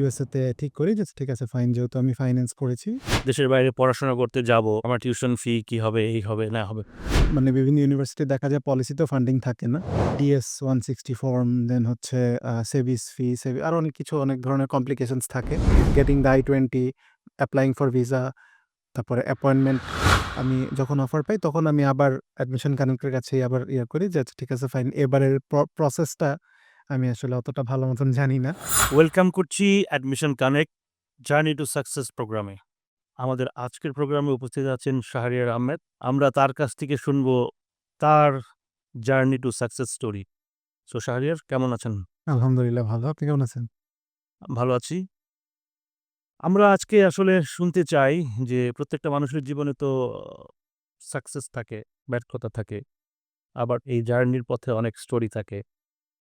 ইউএসএ-তে ঠিক করি যে ঠিক আছে ফাইন, যেহেতু আমি ফাইন্যান্স পড়েছি। দেশের বাইরে পড়াশোনা করতে যাব। আমার টিউশন ফি কি হবে, এই হবে, না হবে। মানে বিভিন্ন ইউনিভার্সিটি দেখা যায় পলিসিতেও ফান্ডিং থাকে না। ডিএস 160 ফর্ম, দেন হচ্ছে সেভিস ফি, আরো অনেক কিছু, অনেক ধরনের কমপ্লিকেশনস থাকে। Getting the I-20, applying for visa, তারপরে অ্যাপয়েন্টমেন্ট। আমি যখন অফার পাই তখন আমি আবার অ্যাডমিশন কানেক্টের কাছেই আবার করি যে আচ্ছা ঠিক আছে ফাইন। এবারের প্রসেসটা আমি আসলে অতটা ভালো মতন জানি না। ওয়েলকাম করছি admission connect journey to success প্রোগ্রামে। আমাদের আজকের প্রোগ্রামে উপস্থিত আছেন শাহরিয়ার আহমেদ। আমরা তার কাছ থেকে শুনবো তার journey to success story. So Shahriar, কেমন আছেন? আলহামদুলিল্লাহ ভালো। আপনি কেমন আছেন? ভালো আছি। আমরা আজকে আসলে শুনতে চাই যে প্রত্যেকটা মানুষের জীবনে তো সাকসেস থাকে, ব্যর্থতা থাকে। আবার এই জার্নির পথে অনেক স্টোরি থাকে।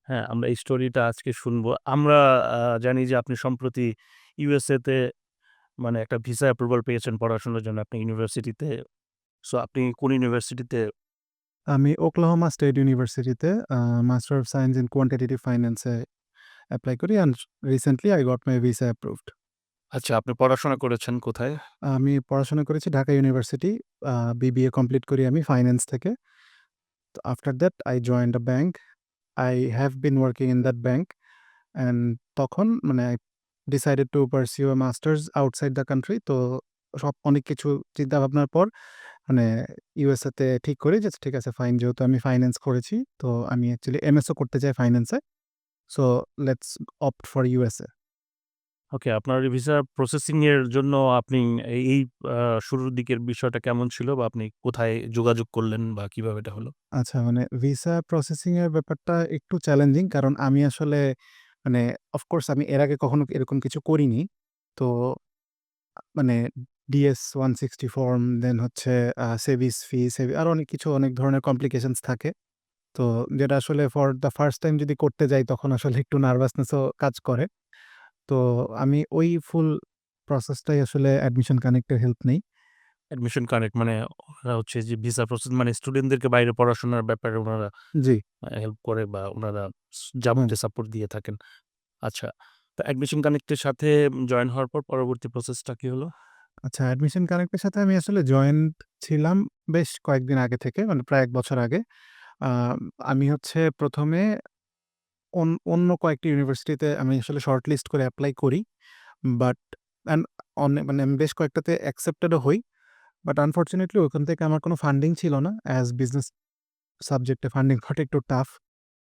হ্যাঁ, আমরা এই স্টোরিটা আজকে শুনবো। আমরা জানি যে আপনি সম্প্রতি ইউএসএ তে মানে একটা ভিসা অ্যাপ্রুভাল পেয়েছেন পড়াশোনার জন্য আপনি ইউনিভার্সিটিতে। সো আপনি কোন ইউনিভার্সিটিতে? আমি ওকলাহোমা স্টেট ইউনিভার্সিটিতে master of science in quantitative ফাইন্যান্সে অ্যাপ্লাই করি and recently I got my visa approved. আচ্ছা, আপনি পড়াশোনা করেছেন কোথায়? আমি পড়াশোনা করেছি ঢাকা ইউনিভার্সিটি। বিবিএ কমপ্লিট করি আমি ফাইন্যান্স থেকে। তো after that I joint a bank. I have been working in that bank and তখন মানে I decided to pursue a masters outside the country. তো অনেক কিছু চিন্তাভাবনার পর মানে ইউএসএ-তে ঠিক করি যে ঠিক আছে ফাইন, যেহেতু আমি ফাইন্যান্স করেছি তো আমি অ্যাকচুয়ালি এমএসও করতে চাই ফাইন্যান্সে। So let's opt for USA. Okay, আপনার ভিসা প্রসেসিং এর জন্য আপনি এই আ শুরুর দিকের বিষয়টা কেমন ছিল বা আপনি কোথায় যোগাযোগ করলেন বা কিভাবে এটা হলো? আচ্ছা, মানে ভিসা প্রসেসিং এর ব্যাপারটা একটু চ্যালেঞ্জিং। কারণ আমি আসলে মানে অফকোর্স আমি এর আগে কখনো এরকম কিছু করিনি। তো মানে ডিএস 160 ফর্ম, দেন হচ্ছে সেভিস ফি, আরো অনেক কিছু, অনেক ধরনের কমপ্লিকেশনস থাকে। তো যেটা আসলে ফর দ্য ফার্স্ট টাইম যদি করতে যাই তখন আসলে একটু নার্ভাসনেসও কাজ করে। তো আমি ওই ফুল প্রসেসটাই আসলে অ্যাডমিশন কানেক্টের হেল্প নেই। অ্যাডমিশন কানেক্ট মানে ওরা হচ্ছে যে ভিসা প্রসেস মানে স্টুডেন্টদেরকে বাইরে পড়াশোনার ব্যাপারে উনারা জি, হেল্প করে বা উনারা হুম। যাবতীয় সাপোর্ট দিয়ে থাকেন। আচ্ছা। তো অ্যাডমিশন কানেক্টের সাথে জয়েন হওয়ার পর পরবর্তী প্রসেসটা কি হলো? আচ্ছা, অ্যাডমিশন কানেক্টের সাথে আমি আসলে জয়েন্ট ছিলাম বেশ কয়েকদিন আগে থেকে, মানে প্রায় ১ বছর আগে। আ আমি হচ্ছে ১ম এ অন্য কয়েকটি ইউনিভার্সিটিতে আমি আসলে শর্ট লিস্ট করে এপ্লাই করি। বাট অ্যান্ড মানে আমি বেশ কয়েকটাতে অ্যাকসেপ্টেড ও হই। বাট আনফরচুনেটলি ওখান থেকে আমার কোনো ফান্ডিং ছিল না। অ্যাজ বিজনেস সাবজেক্টে ফান্ডিং করাটা একটু টাফ।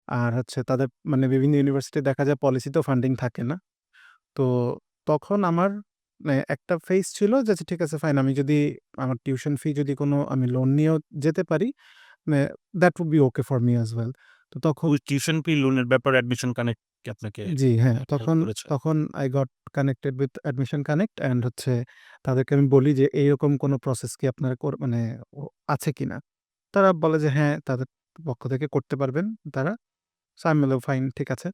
আর হচ্ছে তাদের মানে বিভিন্ন ইউনিভার্সিটি দেখা যায় পলিসিতেও ফান্ডিং থাকে না। তো তখন আমার একটা ফেজ ছিল যে আচ্ছা ঠিক আছে ফাইন, আমি যদি আমার টিউশন ফি যদি কোনো আমি লোন নিয়েও যেতে পারি, মানে that would be okay for me as well. তো তখন ওই টিউশন ফি লোনের ব্যাপারে অ্যাডমিশন কানেক্ট কি আপনাকে জি, হ্যাঁ, হেল্প তখন করেছে? তখন I got connected with admission connect and হচ্ছে তাদেরকে আমি বলি যে এইরকম কোনো প্রসেস কি আপনারা মানে আছে কিনা? তারা বলে যে হ্যাঁ, তাদের পক্ষ থেকে করতে পারবেন তারা। সো আমি বললাম ফাইন, ঠিক আছে।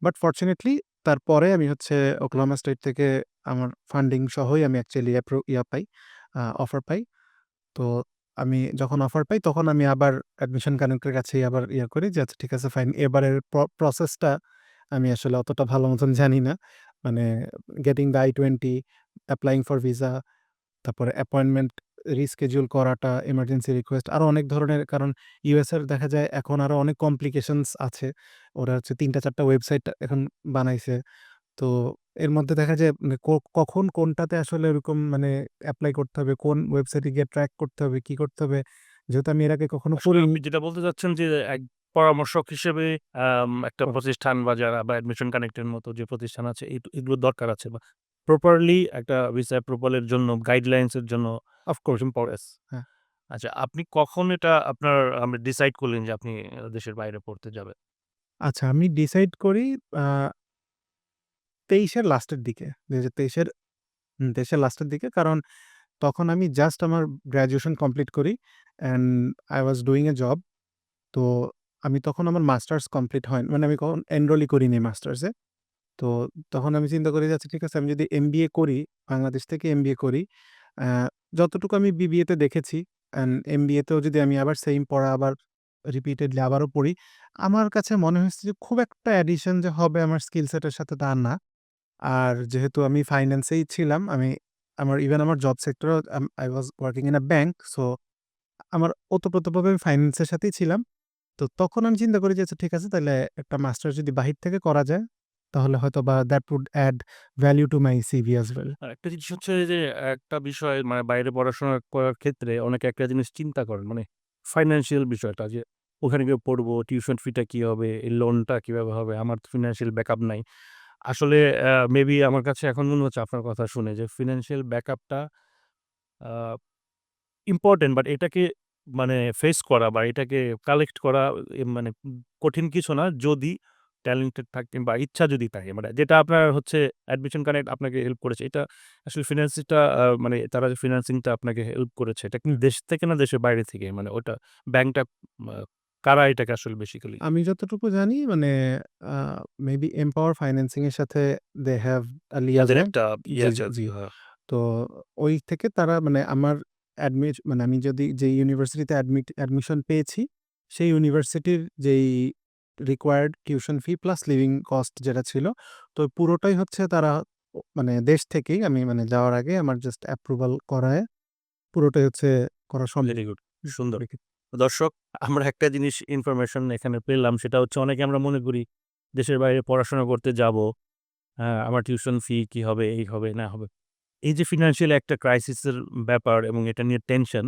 বাট ফরচুনেটলি তারপরে আমি হচ্ছে ওকলাহোমা স্টেট থেকে আমার ফান্ডিং সহই আমি অ্যাকচুয়ালি পাই, অফার পাই। তো আমি যখন অফার পাই তখন আমি আবার অ্যাডমিশন কানেক্টের কাছেই আবার করি যে আচ্ছা ঠিক আছে ফাইন। এবারের প্রসেসটা আমি আসলে অতটা ভালো মতন জানি না। মানে getting the I-20, applying for visa, তারপরে অ্যাপয়েন্টমেন্ট রিশিডিউল করাটা, এমার্জেন্সি রিকোয়েস্ট, আরো অনেক ধরনের, কারণ ইউএস এর দেখা যায় এখন আরো অনেক কমপ্লিকেশনস আছে। ওরা হচ্ছে ৩ টা ৪ টা ওয়েবসাইট এখন বানাইছে। তো এর মধ্যে দেখা যায় মানে কখন কোনটাতে আসলে ওরকম মানে এপ্লাই করতে হবে, কোন ওয়েবসাইটে গিয়ে ট্র্যাক করতে হবে, কি করতে হবে? যেহেতু আমি এর আগে কখনো আসলে করিনি। আপনি যেটা বলতে চাচ্ছেন যে এক পরামর্শক হিসেবে একটা ও প্রতিষ্ঠান বা যারা বা অ্যাডমিশন কানেক্ট এর মতো যে প্রতিষ্ঠান আছে এগুলোর দরকার আছে বা প্রপারলি একটা ভিসা অ্যাপ্রুভাল এর জন্য গাইডলাইনস এর জন্য অফকোর্স, ইম্পর্ট ইয়েস, হ্যাঁ। আচ্ছা, আপনি কখন এটা আপনার ডিসাইড করলেন যে আপনি দেশের বাইরে পড়তে যাবেন? আচ্ছা, আমি ডিসাইড করি আ ২৩ এর লাস্টের দিকে। ২০২৩ এর ২৩ এর লাস্টের দিকে। কারণ তখন আমি জাস্ট আমার গ্র্যাজুয়েশন কমপ্লিট করি and I was doing a job. তো আমি তখন আমার মাস্টার্স কমপ্লিট হয়নি। মানে আমি কখন এনরোলই করিনি মাস্টার্সে। তো তখন আমি চিন্তা করি যে আচ্ছা ঠিক আছে, আমি যদি এমবিএ করি, বাংলাদেশ থেকে এমবিএ করি, আ যতটুকু আমি বিবিএতে দেখেছি অ্যান্ড এমবিএতেও যদি আমি আবার সেইম পড়া আবার রিপিটেডলি আবারও পড়ি, আমার কাছে মনে হয়েছে যে খুব একটা অ্যাডিশন যে হবে আমার স্কিল সেটের সাথে তা না। আর যেহেতু আমি ফাইন্যান্সেই ছিলাম, আমার জব সেক্টরও I was working in a bank. So আমার ওতপ্রোতভাবে আমি ফাইন্যান্সের সাথেই ছিলাম। তো তখন আমি চিন্তা করি যে আচ্ছা ঠিক আছে, তাইলে একটা মাস্টার্স যদি বাহির থেকে করা যায়, তাহলে হয়তোবা that would add value to my CV as well. আর একটা জিনিস হচ্ছে যে একটা বিষয় মানে বাইরে পড়াশোনা করার ক্ষেত্রে অনেকে একটা জিনিস চিন্তা করেন মানে ফাইন্যান্সিয়াল বিষয়টা যে ওখানে গিয়ে পড়বো, টিউশন ফিটা কি হবে, এই লোনটা কিভাবে হবে, আমার তো ফিনান্সিয়াল ব্যাকআপ নাই। আসলে মেবি আমার কাছে এখন মনে হচ্ছে আপনার কথা শুনে যে ফিনান্সিয়াল ব্যাকআপটা আ ইম্পোর্টেন্ট বাট এটাকে মানে ফেস করা বা এটাকে কালেক্ট করা মানে কঠিন কিছু না যদি ট্যালেন্টেড থাকেন বা ইচ্ছা যদি থাকে। মানে যেটা আপনার হচ্ছে অ্যাডমিশন কানেক্ট আপনাকে হেল্প করেছে। এটা আসলে ফিন্যান্সিংটা মানে তারা যে ফিন্যান্সিংটা আপনাকে হেল্প করেছে এটা কি দেশ থেকে না দেশের বাইরে থেকে? মানে ওটা ব্যাংকটা আ কারা এটাকে আসলে বেসিক্যালি আমি যতটুকু জানি মানে আ মেবি এম্পাওয়ার ফাইন্যান্সিং এর সাথে they have a তাদের liaison. একটা জি, আছে জি। আরকি। হ্যাঁ। তো ওই থেকে তারা মানে আমার মানে আমি যদি যে ইউনিভার্সিটিতে অ্যাডমিশন পেয়েছি, সেই ইউনিভার্সিটির যেই required tuition fee plus living cost যেটা ছিল, তো পুরোটাই হচ্ছে তারা মানে দেশ থেকেই আমি মানে যাওয়ার আগে আমার জাস্ট অ্যাপ্রুভাল করায় পুরোটাই হচ্ছে করা সম্ভব। Very good. সুন্দর। দর্শক, আমরা একটা জিনিস ইনফরমেশন এখানে পেলাম সেটা হচ্ছে অনেকে আমরা মনে করি দেশের বাইরে পড়াশোনা করতে যাবো। হ্যাঁ, আমার টিউশন ফি কি হবে, এই হবে, না হবে। এই যে ফিন্যান্সিয়াল একটা ক্রাইসিস এর ব্যাপার এবং এটা নিয়ে টেনশন।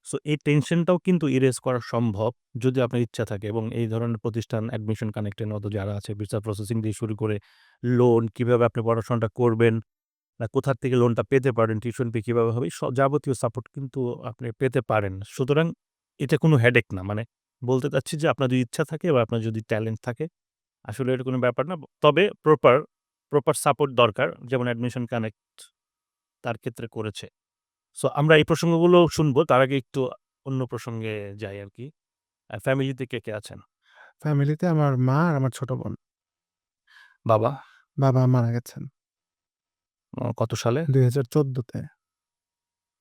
সো এই টেনশনটাও কিন্তু ইরেজ করা সম্ভব যদি আপনার ইচ্ছা থাকে এবং এই ধরনের প্রতিষ্ঠান অ্যাডমিশন কানেক্ট এর মতো যারা আছে ভিসা প্রসেসিং দিয়ে শুরু করে লোন কিভাবে আপনি পড়াশোনাটা করবেন, না কোথা থেকে লোনটা পেতে পারেন, টিউশন ফি কিভাবে হবে, যাবতীয় সাপোর্ট কিন্তু আপনি পেতে পারেন। সুতরাং এটা কোনো হেডেক না। মানে বলতে চাচ্ছি যে আপনার যদি ইচ্ছা থাকে বা আপনার যদি ট্যালেন্ট থাকে আসলে এটা কোনো ব্যাপার না। তবে প্রপার সাপোর্ট দরকার। যেমন অ্যাডমিশন কানেক্ট তার ক্ষেত্রে করেছে। সো আমরা এই প্রসঙ্গগুলো শুনবো। তার আগে একটু অন্য প্রসঙ্গে যাই আরকি। ফ্যামিলিতে কে আছেন? ফ্যামিলিতে আমার মা আর আমার ছোট বোন। বাবা বাবা মারা গেছেন কত সালে? ২০১৪ তে।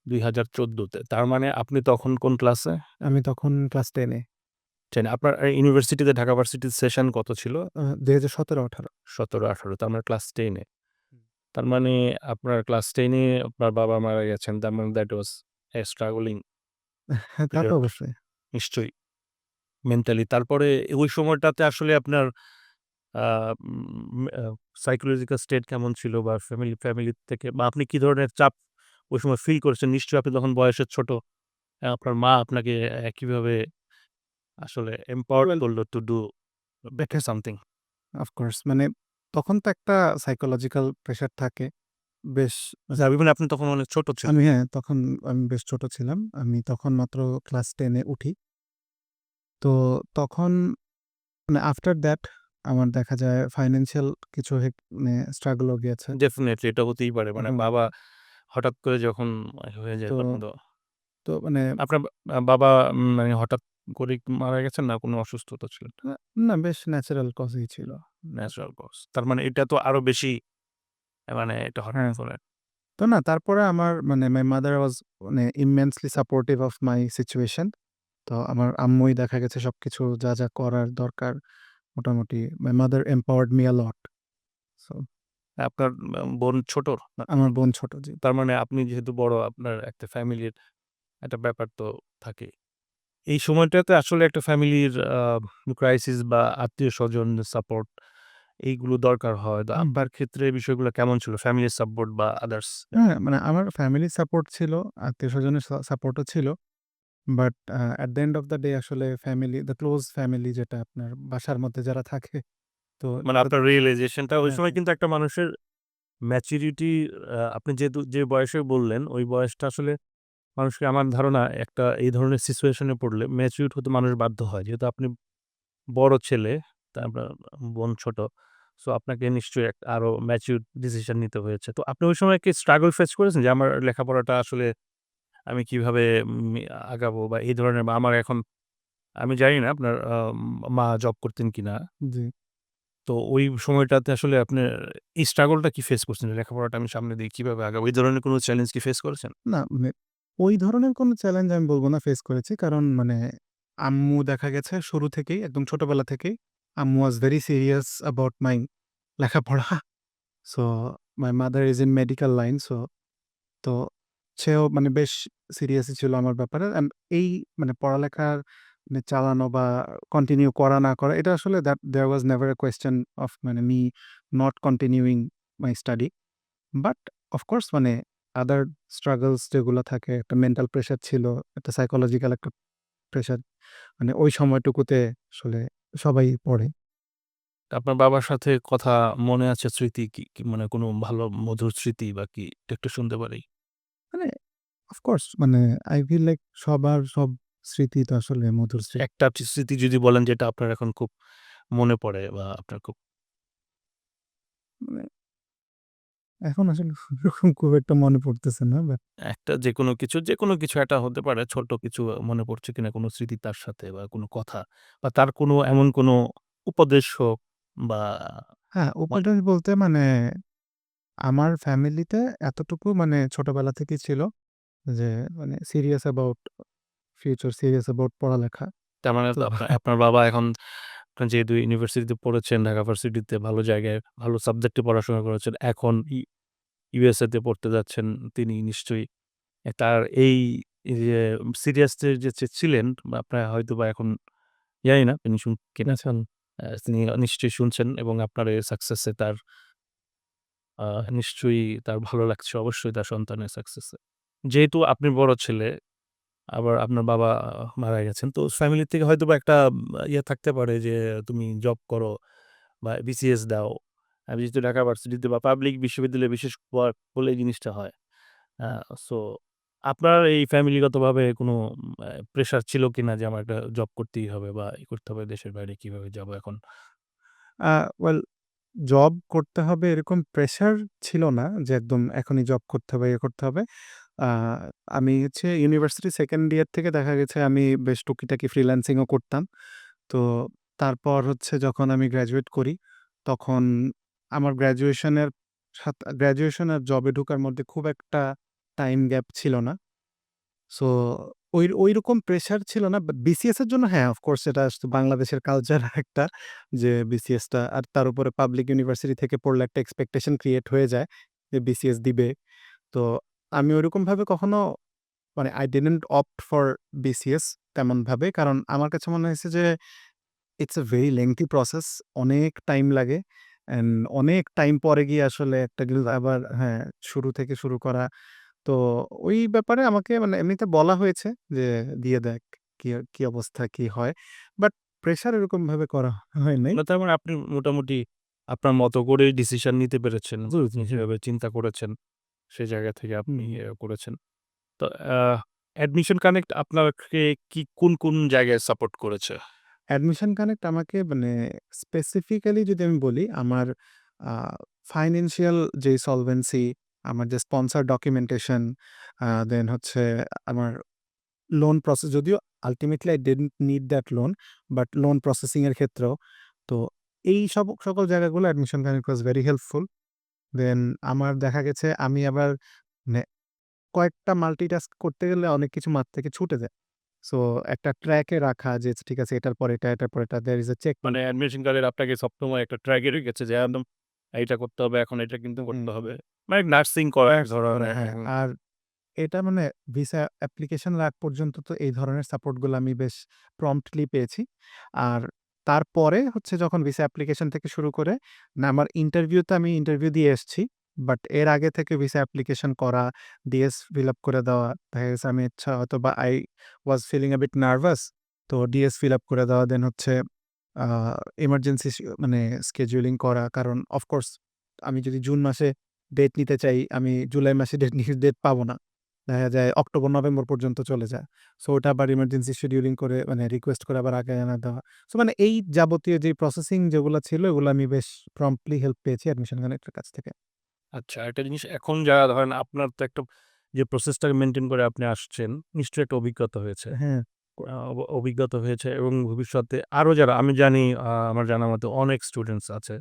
২০১৪ তে। তার মানে আপনি তখন কোন ক্লাসে? আমি তখন ক্লাস 10 এ। 10 আপনার ইউনিভার্সিটিতে ঢাকা ভার্সিটির সেশন কত ছিল? ২০১৭-১৮। ১৭-১৮ তার মানে ক্লাস 10 এ। তার মানে আপনার ক্লাস 10 এ আপনার বাবা মারা গেছেন। তার মানে দ্যাট ওয়াজ এ স্ট্রাগলিং হ্যাঁ, তা তো পিরিয়ড অবশ্যই। নিশ্চয়ই মেন্টালি। তারপরে ওই সময়টাতে আসলে আপনার আ উম আ সাইকোলজিক্যাল স্টেট কেমন ছিল বা ফ্যামিলি থেকে বা আপনি কি ধরনের চাপ ওই সময় ফিল করেছেন? নিশ্চয়ই আপনি তখন বয়সে ছোট। আপনার মা আপনাকে কিভাবে আসলে এম্পাওয়ার্ড ওয়েল করলো to do better something? Of course মানে তখন তো একটা সাইকোলজিক্যাল প্রেশার থাকে। বেশ আচ্ছা, মানে আপনি তখন অনেক ছোট ছিলেন। হ্যাঁ, তখন আমি বেশ ছোট ছিলাম। আমি তখন মাত্র ক্লাস 10 এ উঠি। তো তখন মানে আফটার দ্যাট আমার দেখা যায় ফাইন্যান্সিয়াল কিছু মানে স্ট্রাগল ও গিয়েছে। ডেফিনিটলি এটা হতেই পারে। মানে হুম। বাবা হঠাৎ করে যখন হয়ে যায় তো তখন তো তো মানে আপনার বাবা মানে হঠাৎ করেই মারা গেছেন না কোনো অসুস্থতা ছিল? আ না বেশ ন্যাচারাল কজই ছিল। Natural cause. তার মানে এটা তো আরো বেশি মানে এটা হঠাৎ হ্যাঁ। করে তো না তারপরে আমার মানে মাই মাদার ওয়াজ মানে immensely supportive of my situation. তো আমার আম্মুই দেখা গেছে সবকিছু যা করার দরকার মোটামুটি my mother empowered me a lot. So আপনার বোন ছোট? না আমার বোন ছোট জি। তার মানে আপনি যেহেতু বড় আপনার একটা ফ্যামিলির একটা ব্যাপার তো থাকেই। এই সময়টাতে আসলে একটা ফ্যামিলির ক্রাইসিস বা আত্মীয়স্বজন সাপোর্ট এইগুলো দরকার হয়। তো হুম। আপনার ক্ষেত্রে বিষয়গুলো কেমন ছিল? ফ্যামিলির সাপোর্ট বা আদার্স? হ্যাঁ, মানে আমার ফ্যামিলি সাপোর্ট ছিল, আত্মীয়স্বজনের সাপোর্টও ছিল। But at the end of the day আসলে ফ্যামিলি, দ্য ক্লোজ ফ্যামিলি যেটা আপনার বাসার মধ্যে যারা থাকে তো মানে আপনার রিয়ালাইজেশনটা ওই হ্যাঁ, সময় হ্যাঁ। কিন্তু একটা মানুষের ম্যাচুরিটি আপনি যেহেতু যে বয়সে বললেন, ওই বয়সটা আসলে মানুষকে আমার ধারণা একটা এই ধরনের সিচুয়েশন এ পড়লে ম্যাচিউরড হতে মানুষ বাধ্য হয়। যেহেতু আপনি বড় ছেলে, আপনার বোন ছোট। সো আপনাকে নিশ্চয়ই আরো ম্যাচিউরড ডিসিশন নিতে হয়েছে। তো আপনি ওই সময় কি স্ট্রাগল ফেস করেছেন যে আমার লেখাপড়াটা আসলে আমি কিভাবে আগাবো বা এই ধরনের বা আমার এখন আমি জানি না আপনার মা জব করতেন কিনা? জি। তো ওই সময়টাতে আসলে আপনার এই স্ট্রাগলটা কি ফেস করছেন? লেখাপড়াটা আমি সামনে দিয়ে কিভাবে আগাবো? এই ধরনের কোনো চ্যালেঞ্জ কি ফেস করেছেন? না মানে ওই ধরনের কোনো চ্যালেঞ্জ আমি বলব না ফেস করেছি। কারণ মানে আম্মু দেখা গেছে শুরু থেকেই একদম ছোটবেলা থেকেই আম্মু was very serious about my লেখাপড়া। So my mother is in medical line. তো সেও মানে বেশ সিরিয়াসই ছিল আমার ব্যাপারে। এই মানে পড়ালেখার মানে চালানো বা কন্টিনিউ করা না করা এটা আসলে there was never a question of মানে me not continuing my study. But of course মানে আদার স্ট্রাগলস যেগুলো থাকে, একটা মেন্টাল প্রেশার ছিল, একটা সাইকোলজিক্যাল একটা প্রেশার মানে ওই সময়টুকুতে আসলে সবাই পড়ে। আপনার বাবার সাথে কথা মনে আছে স্মৃতি মানে কোনো ভালো মধুর স্মৃতি বা কি একটু শুনতে পারি? মানে অফকোর্স মানে আই ফিল লাইক সবার সব স্মৃতি তো আসলে মধুর স্মৃতি। একটা স্মৃতি যদি বলেন যেটা আপনার এখন খুব মনে পড়ে বা আপনার খুব মানে এখন আসলে ওরকম খুব একটা মনে পড়তেছে না। বাট একটা যেকোনো কিছু একটা হতে পারে। ছোট্ট কিছু মনে পড়ছে কিনা কোনো স্মৃতি তার সাথে বা কোনো কথা বা তার কোনো এমন কোনো উপদেশ হোক বা হ্যাঁ, মা উপদেশ বলতে মানে আমার ফ্যামিলিতে এতটুকু মানে ছোটবেলা থেকেই ছিল যে মানে serious about future, serious about পড়ালেখা। তার মানে তো তো আপনার বাবা এখন আপনার যেহেতু ইউনিভার্সিটিতে পড়েছেন, ঢাকা ভার্সিটিতে ভালো জায়গায় ভালো সাবজেক্টে পড়াশোনা করেছেন। এখন ইউএসএ তে পড়তে যাচ্ছেন। তিনি নিশ্চয়ই তার এই যে সিরিয়াস যে ছিলেন বা আপনার হয়তোবা এখন জানি না তিনি কিনা। শুনছেন? তিনি নিশ্চয়ই শুনছেন এবং আপনার এই সাকসেসে তার আ নিশ্চয়ই তার ভালো লাগছে অবশ্যই তার সন্তানের সাকসেসে। যেহেতু আপনি বড় ছেলে, আবার আপনার বাবা মারা গেছেন। তো ফ্যামিলি থেকে হয়তোবা একটা ইয়ে থাকতে পারে যে তুমি জব করো বা বিসিএস দাও। যেহেতু ঢাকা ভার্সিটিতে বা পাবলিক বিশ্ববিদ্যালয়ে বিশেষ হলে এই জিনিসটা হয়। আ সো আপনার এই ফ্যামিলিগতভাবে কোনো প্রেশার ছিল কিনা যে আমার একটা জব করতেই হবে বা করতে হবে দেশের বাইরে কিভাবে যাবো এখন? ওয়েল জব করতে হবে এরকম প্রেশার ছিল না যে একদম এখনই জব করতে হবে, ইয়ে করতে হবে। আ আমি হচ্ছে ইউনিভার্সিটি 2nd ইয়ার থেকে দেখা গেছে আমি বেশ টুকিটাকি ফ্রিল্যান্সিং ও করতাম। তো তারপর হচ্ছে যখন আমি গ্র্যাজুয়েট করি, তখন আমার গ্র্যাজুয়েশন আর জবে ঢোকার মধ্যে খুব একটা টাইম গ্যাপ ছিল না। সো ঐরকম প্রেশার ছিল না। বাট বিসিএস এর জন্য হ্যাঁ, অফকোর্স এটা বাংলাদেশের কালচার একটা যে বিসিএস টা আর তার উপরে পাবলিক ইউনিভার্সিটি থেকে পড়লে একটা এক্সপেকটেশন ক্রিয়েট হয়ে যায় যে বিসিএস দিবে। তো আমি ঐরকমভাবে কখনো মানে I didn't opt for BCS তেমনভাবে। কারণ আমার কাছে মনে হয়েছে যে it's a very lengthy process. অনেক টাইম লাগে। অ্যান্ড অনেক টাইম পরে গিয়ে আসলে একটা কিন্তু আবার হ্যাঁ, শুরু থেকে শুরু করা। তো ওই ব্যাপারে আমাকে মানে এমনিতে বলা হয়েছে যে, "দিয়ে দেখ কি অবস্থা, কি হয়?" বাট প্রেশার এরকমভাবে করা হয় নাই। না তার মানে আপনি মোটামুটি আপনার মতো করেই ডিসিশন নিতে পেরেছেন। জি, জি, আপনি জি। যেভাবে চিন্তা করেছেন, সেই জায়গা থেকে আপনি হুম। করেছেন। তো অ্যাডমিশন কানেক্ট আপনাকে কোন জায়গায় সাপোর্ট করেছে? অ্যাডমিশন কানেক্ট আমাকে মানে স্পেসিফিক্যালি যদি আমি বলি, আমার আ ফাইন্যান্সিয়াল যে সলভেন্সি, আমার যে স্পন্সর ডকুমেন্টেশন, দেন হচ্ছে আমার লোন প্রসেস যদিও ultimately I didn't need that loan, but loan processing এর ক্ষেত্রেও। তো এই সকল জায়গাগুলো admission connect was very helpful. Then আমার দেখা গেছে আমি আবার মানে কয়েকটা মাল্টিটাস্ক করতে গেলে অনেক কিছু মাথা থেকে ছুটে যায়। সো একটা ট্র্যাকে রাখা যে ঠিক আছে এটার পর এটা, এটার পর এটা, there is a মানে checkpoint. অ্যাডমিশন কার্ডের আপনাকে সবসময় একটা ট্র্যাকে রেখেছে যে একদম এইটা করতে হবে, এখন এটা কিন্তু হুম, করতে হবে। মানে নার্সিং করা এক করে ধরনের হ্যাঁ। আর এটা মানে ভিসা অ্যাপ্লিকেশনের আগ পর্যন্ত তো এই ধরনের সাপোর্টগুলো আমি বেশ প্রম্পটলি পেয়েছি। আর তারপরে হচ্ছে যখন ভিসা অ্যাপ্লিকেশন থেকে শুরু করে না আমার ইন্টারভিউতে আমি ইন্টারভিউ দিয়ে এসেছি। বাট এর আগে থেকে ভিসা অ্যাপ্লিকেশন করা, ডিএস ফিল আপ করে দেওয়া। দেখা গেছে আমি হয়তোবা I was feeling a bit nervous, তো ডিএস ফিল আপ করে দেওয়া। দেন হচ্ছে আ এমার্জেন্সি মানে স্কেডিউলিং করা। কারণ অফ কোর্স আমি যদি জুন মাসে ডেট নিতে চাই, আমি জুলাই মাসে ডেট পাবো না। দেখা যায় অক্টোবর, নভেম্বর পর্যন্ত চলে যায়। সো ওটা আবার ইমার্জেন্সি শিডিউলিং করে মানে রিকোয়েস্ট করে আবার আগে এনে দেওয়া। সো মানে এই যাবতীয় যে প্রসেসিং যেগুলা ছিল এগুলো আমি বেশ প্রম্পটলি হেল্প পেয়েছি অ্যাডমিশন কানেক্টের কাছ থেকে। আচ্ছা, একটা জিনিস এখন যারা ধরেন আপনার তো একটা যে প্রসেসটাকে মেইনটেইন করে আপনি আসছেন, নিশ্চয়ই একটা অভিজ্ঞতা হয়েছে। হ্যাঁ, অভিজ্ঞতা হয়েছে এবং ভবিষ্যতে আরো যারা আমি জানি আমার জানা মতে অনেক স্টুডেন্টস আছে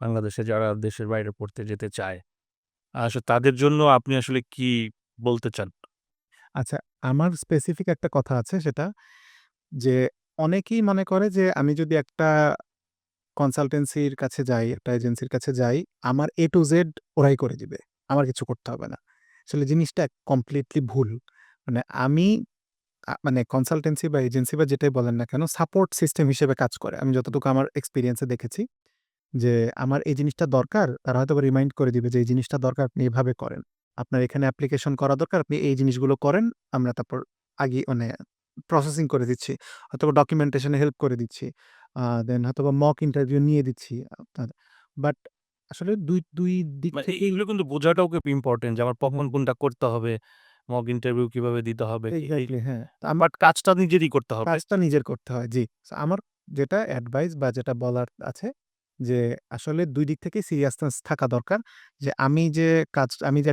বাংলাদেশে যারা দেশের বাইরে পড়তে যেতে চায়। তাদের জন্য আপনি আসলে কি বলতে চান? আচ্ছা আমার স্পেসিফিক একটা কথা আছে সেটা যে অনেকেই মনে করে যে আমি যদি একটা কনসালটেন্সির কাছে যাই, একটা এজেন্সির কাছে যাই, আমার A to Z ওরাই করে দিবে। আমার কিছু করতে হবে না। আসলে জিনিসটা কমপ্লিটলি ভুল। মানে আমি মানে কনসালটেন্সি বা এজেন্সি বা যেটাই বলেন না কেন সাপোর্ট সিস্টেম হিসেবে কাজ করে। আমি যতটুকু আমার এক্সপেরিয়েন্স এ দেখেছি যে আমার এই জিনিসটা দরকার, তারা হয়তোবা রিমাইন্ড করে দিবে যে এই জিনিসটা দরকার আপনি এভাবে করেন। আপনার এখানে অ্যাপ্লিকেশন করা দরকার, আপনি এই জিনিসগুলো করেন। আমরা তারপর আগে মানে প্রসেসিং করে দিচ্ছি। হয়তোবা ডকুমেন্টেশন এ হেল্প করে দিচ্ছি। দেন হয়তোবা মক ইন্টারভিউ নিয়ে দিচ্ছি আপনার। বাট আসলে ২ দিক মানে থেকে এইগুলো কিন্তু বোঝাটাও খুব ইম্পর্টেন্ট যে আমার কখন হুম, কোনটা করতে হবে, মক ইন্টারভিউ কিভাবে দিতে হবে। এক্সাক্টলি হ্যাঁ। তো আমার বাট কাজটা নিজেরই করতে হবে। কাজটা নিজের করতে হয়। জি। সো আমার যেটা অ্যাডভাইস বা যেটা বলার আছে যে আসলে ২ দিক থেকেই সিরিয়াসনেস থাকা দরকার। যে আমি যে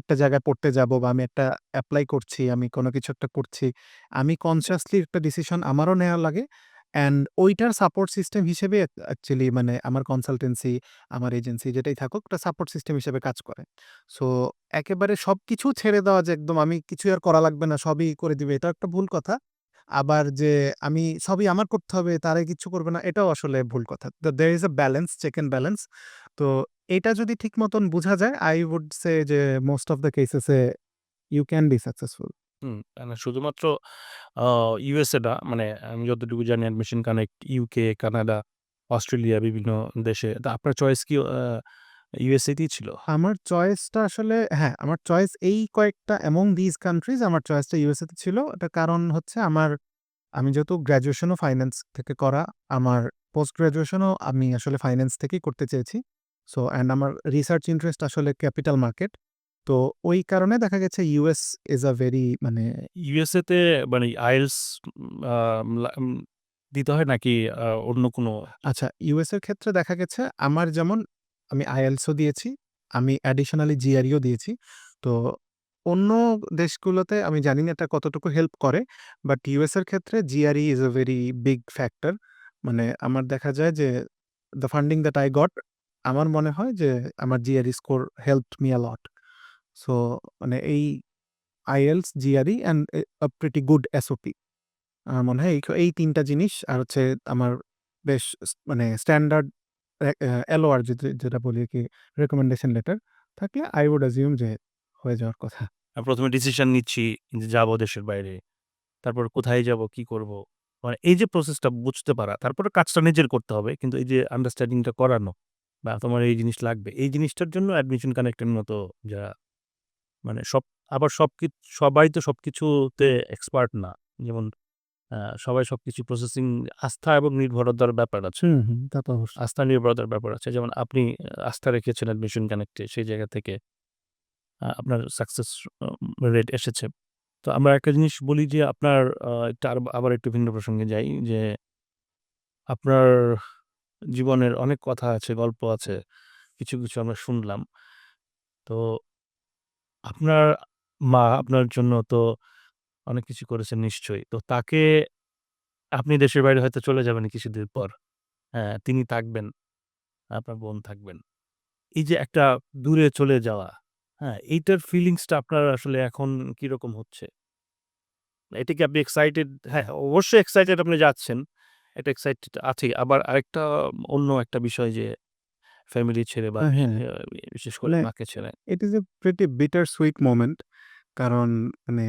একটা জায়গায় পড়তে যাবো বা আমি একটা এপ্লাই করছি, আমি কোনো কিছু একটা করছি। আমি কনসিয়াসলি একটা ডিসিশন আমারও নেওয়া লাগে। অ্যান্ড ওইটার সাপোর্ট সিস্টেম হিসেবে অ্যাকচুয়ালি মানে আমার কনসালটেন্সি, আমার এজেন্সি যেটাই থাকুক একটা সাপোর্ট সিস্টেম হিসেবে কাজ করে। সো একেবারে সবকিছু ছেড়ে দেওয়া যে একদম আমি কিছুই আর করা লাগবে না, সবই করে দিবে। এটা একটা ভুল কথা। আবার যে আমি সবই আমার করতে হবে, তারাই কিচ্ছু করবে না, এটাও আসলে ভুল কথা। তো there is a balance, check and balance. তো এটা যদি ঠিক মতন বুঝা যায়, I would say যে most of the cases A you can be successful. মানে শুধুমাত্র আ ইউএসএ না, মানে আমি যতটুকু জানি admission connect UK, Canada, Australia বিভিন্ন দেশে। তো আপনার চয়েস কি ইউএসএ তেই ছিল? আমার চয়েসটা আসলে হ্যাঁ, আমার চয়েস এই কয়েকটা among these countries আমার চয়েসটা USA তে ছিল। এটার কারণ হচ্ছে আমি যেহেতু গ্র্যাজুয়েশনও ফাইন্যান্স থেকে করা, আমার পোস্ট গ্র্যাজুয়েশনও আমি আসলে ফাইন্যান্স থেকেই করতে চেয়েছি। সো অ্যান্ড আমার রিসার্চ ইন্টারেস্ট আসলে ক্যাপিটাল মার্কেট। তো ওই কারণে দেখা গেছে ইউএস ইস আ ভেরি মানে ইউএসএ তে মানে আইএলটিএস দিতে হয় নাকি অন্য কোনো? আচ্ছা ইউএস এর ক্ষেত্রে দেখা গেছে আমার যেমন আমি আইএলটিএস ও দিয়েছি, আমি অ্যাডিশনালি জিআরই ও দিয়েছি। তো অন্য দেশগুলোতে আমি জানি না এটা কতটুকু হেল্প করে। বাট ইউএস এর ক্ষেত্রে GRE is a very big factor. মানে আমার দেখা যায় যে the funding that I got আমার মনে হয় যে আমার GRE score helped me a lot. So মানে এই IELTS, GRE and pretty good SOP. আমার মনে হয় এই ৩ টা জিনিস আর হচ্ছে আমার বেশ মানে স্ট্যান্ডার্ড এলওআর যেটা বলি আরকি রিকমেন্ডেশন লেটার থাকলে I would assume যে হয়ে যাওয়ার কথা। ১ম এ ডিসিশন নিচ্ছি যে যাবো দেশের বাইরে। তারপর কোথায় যাবো, কি করবো? মানে এই যে প্রসেসটা বুঝতে পারা, তারপরে কাজটা নিজের করতে হবে। কিন্তু এই যে আন্ডারস্ট্যান্ডিং টা করানো বা তোমার এই জিনিস লাগবে। এই জিনিসটার জন্য অ্যাডমিশন কানেক্ট এর মতো যারা মানে আবার সবাই তো সবকিছুতে এক্সপার্ট না। যেমন আ সবাই সবকিছু প্রসেসিং আস্থা এবং নির্ভরতার ব্যাপার আছে। হুম, হুম। তা তো অবশ্যই। আস্থা নির্ভরতার ব্যাপার আছে। যেমন আপনি আস্থা রেখেছেন অ্যাডমিশন কানেক্ট এ, সেই জায়গা থেকে আপনার সাকসেস রেট এসেছে। তো আমরা একটা জিনিস বলি যে আপনার একটু আবার একটু ভিন্ন প্রসঙ্গে যাই যে আপনার জীবনের অনেক কথা আছে, গল্প আছে। কিছু আমরা শুনলাম। তো আপনার মা আপনার জন্য তো অনেক কিছু করেছেন নিশ্চয়ই। তো তাকে আপনি দেশের বাইরে হয়তো চলে যাবেন কিছুদিন পর। হ্যাঁ, তিনি থাকবেন, আপনার বোন থাকবেন। এই যে একটা দূরে চলে যাওয়া, হ্যাঁ? এইটার ফিলিংসটা আপনার আসলে এখন কিরকম হচ্ছে? এটা কি আপনি এক্সাইটেড? হ্যাঁ, অবশ্যই এক্সাইটেড আপনি যাচ্ছেন। একটা এক্সাইটেড আছেই। আবার আরেকটা অন্য একটা বিষয় যে ফ্যামিলি ছেড়ে বা হ্যাঁ। বিশেষ করে মানে মাকে ছেড়ে। It is a pretty bitter sweet moment. কারণ মানে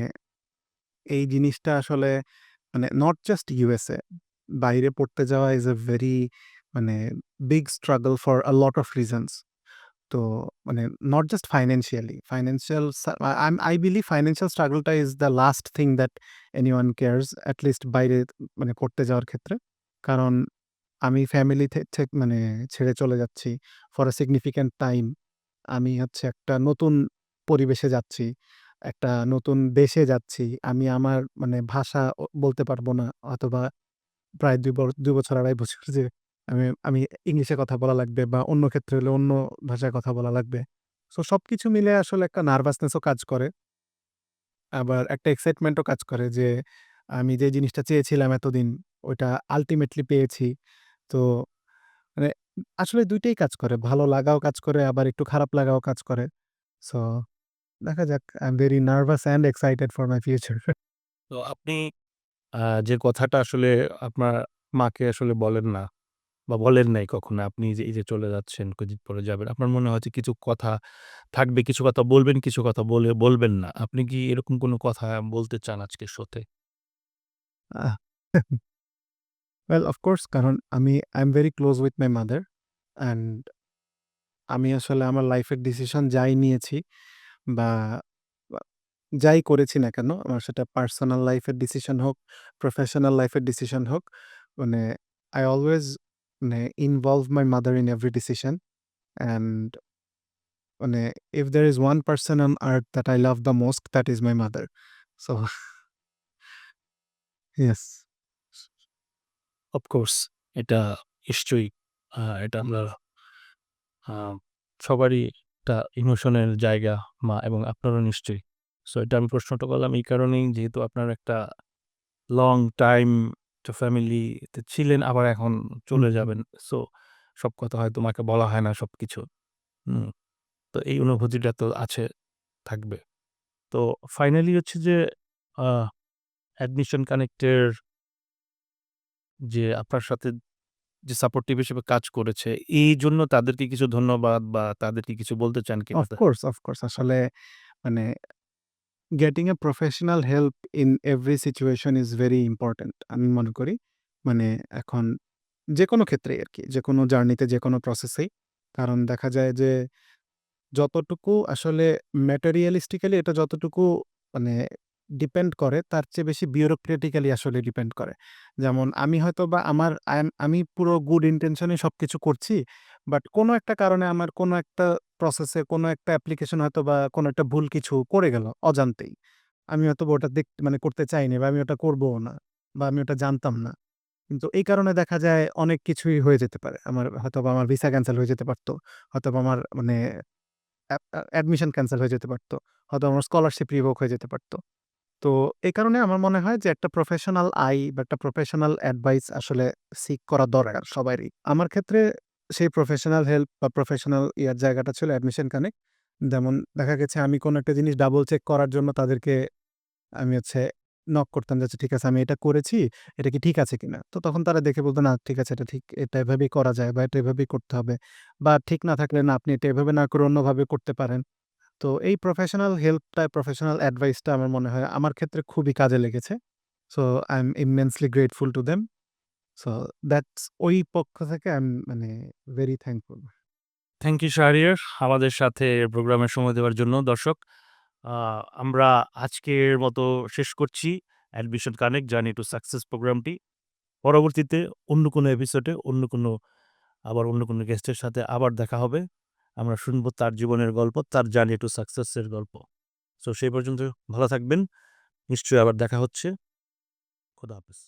এই জিনিসটা আসলে মানে নট জাস্ট ইউএসএ, বাইরে পড়তে যাওয়া ইজ এ ভেরি মানে big struggle for a lot of reasons. তো মানে not just financial, I believe financial স্ট্রাগলটা is the last thing that anyone cares at least বাইরে মানে পড়তে যাওয়ার ক্ষেত্রে। কারণ আমি ফ্যামিলি মানে ছেড়ে চলে যাচ্ছি ফর আ সিগনিফিক্যান্ট টাইম। আমি হচ্ছে একটা নতুন পরিবেশে যাচ্ছি, একটা নতুন দেশে যাচ্ছি। আমি আমার মানে ভাষা বলতে পারবো না অথবা প্রায় ২ বছর ২.৫ বছর যে আমি ইংলিশে কথা বলা লাগবে বা অন্য ক্ষেত্রে হলে অন্য ভাষায় কথা বলা লাগবে। সো সবকিছু মিলে আসলে একটা নার্ভাসনেস ও কাজ করে। আবার একটা এক্সাইটমেন্ট ও কাজ করে যে আমি যে জিনিসটা চেয়েছিলাম এতদিন ওইটা আল্টিমেটলি পেয়েছি। তো মানে আসলে ২ টাই কাজ করে। ভালো লাগাও কাজ করে আবার একটু খারাপ লাগাও কাজ করে। সো দেখা যাক। I am very nervous and excited for my future. তো আপনি যে কথাটা আসলে আপনার মাকে আসলে বলেন না, বা বলেন নাই কখনো আপনি যে এই যে চলে যাচ্ছেন, কদিন পরে যাবেন। আপনার মনে হয় যে কিছু কথা থাকবে, কিছু কথা বলবেন, কিছু কথা বলবেন না। আপনি কি এরকম কোনো কথা বলতে চান আজকের শোতে? আহ ওয়েল অফ কোর্স কারণ I am very close with my mother and আমি আসলে আমার লাইফের ডিসিশন যাই নিয়েছি বা বা যাই করেছি না কেন, আমার সেটা পার্সোনাল লাইফের ডিসিশন হোক, প্রফেশনাল লাইফের ডিসিশন হোক, মানে আই অলওয়েজ মানে involve my mother in every decision and মানে if there is one person on earth that I love the most, that is my mother. So yes. Of course এটা নিশ্চয়ই এটা আমরা আ সবারই একটা ইমোশনের জায়গা মা এবং আপনারও নিশ্চয়ই। সো এটা আমি প্রশ্নটা করলাম এই কারণেই যেহেতু আপনার একটা লং টাইম একটা ফ্যামিলিতে ছিলেন আবার এখন হুম, চলে হুম। যাবেন। সো সব কথা হয়তো মাকে বলা হয় না সবকিছু। হুম? তো এই অনুভূতিটা তো আছে, থাকবে। তো ফাইনালি হচ্ছে যে আ অ্যাডমিশন কানেক্টের যে আপনার সাথে যে সাপোর্টিভ হিসেবে কাজ করেছে, এইজন্য তাদেরকে কিছু ধন্যবাদ বা তাদেরকে কিছু বলতে চান কিনা? অফ কোর্স আসলে মানে getting a professional help in every situation is very important আমি মনে করি। মানে এখন যেকোনো ক্ষেত্রেই আরকি, যেকোনো জার্নিতে যেকোনো প্রসেসেই। কারণ দেখা যায় যে যতটুকু আসলে ম্যাটেরিয়ালিস্টিক্যালি এটা যতটুকু মানে ডিপেন্ড করে তার চেয়ে বেশি বিউরোক্রেটিক্যালি আসলে ডিপেন্ড করে। যেমন আমি হয়তোবা আমি পুরো গুড ইনটেনশন এ সবকিছু করছি। বাট কোনো একটা কারণে আমার কোনো একটা প্রসেসে কোনো একটা অ্যাপ্লিকেশন হয়তোবা কোনো একটা ভুল কিছু করে গেল অজান্তেই। আমি হয়তোবা ওটা মানে করতে চাইনি বা আমি ওটা করবও না বা আমি ওটা জানতাম না। কিন্তু এই কারণে দেখা যায় অনেক কিছুই হয়ে যেতে পারে। হয়তোবা আমার ভিসা ক্যানসেল হয়ে যেতে পারত। হয়তোবা আমার মানে অ্যাডমিশন ক্যানসেল হয়ে যেতে পারত। হয়তো আমার স্কলারশিপ রিভোক হয়ে যেতে পারত। তো এই কারণে আমার মনে হয় যে একটা প্রফেশনাল বা একটা প্রফেশনাল অ্যাডভাইস আসলে সিক করা দরকার সবারই। আমার ক্ষেত্রে সেই প্রফেশনাল হেল্প বা প্রফেশনাল জায়গাটা ছিল অ্যাডমিশন কানেক্ট। যেমন দেখা গেছে আমি কোনো একটা জিনিস ডাবল চেক করার জন্য তাদেরকে আমি হচ্ছে নক করতাম যে, "আচ্ছা ঠিক আছে আমি এটা করেছি, এটা কি ঠিক আছে কিনা?" তো তখন তারা দেখে বলত, "না ঠিক আছে এটা ঠিক, এটা এভাবেই করা যায় বা এটা এভাবেই করতে হবে। বা ঠিক না থাকলে না আপনি এটা এভাবে না করে অন্যভাবে করতে পারেন।" তো এই প্রফেশনাল হেল্পটা, প্রফেশনাল অ্যাডভাইসটা আমার মনে হয় আমার ক্ষেত্রে খুবই কাজে লেগেছে। So I am immensely grateful to them. So that's ওই পক্ষ থেকে আই এম মানে very thankful. Thank you Shahriar আমাদের সাথে প্রোগ্রামে সময় দেওয়ার জন্য। দর্শক, আ আমরা আজকের মতো শেষ করছি admission connect journey to success প্রোগ্রামটি। পরবর্তীতে অন্য কোনো এপিসোডে অন্য কোনো গেস্টের সাথে আবার দেখা হবে। আমরা শুনবো তার জীবনের গল্প, তার জার্নি টু সাকসেস এর গল্প। সো সেই পর্যন্ত ভালো থাকবেন। নিশ্চয়ই আবার দেখা হচ্ছে। খোদা হাফেজ।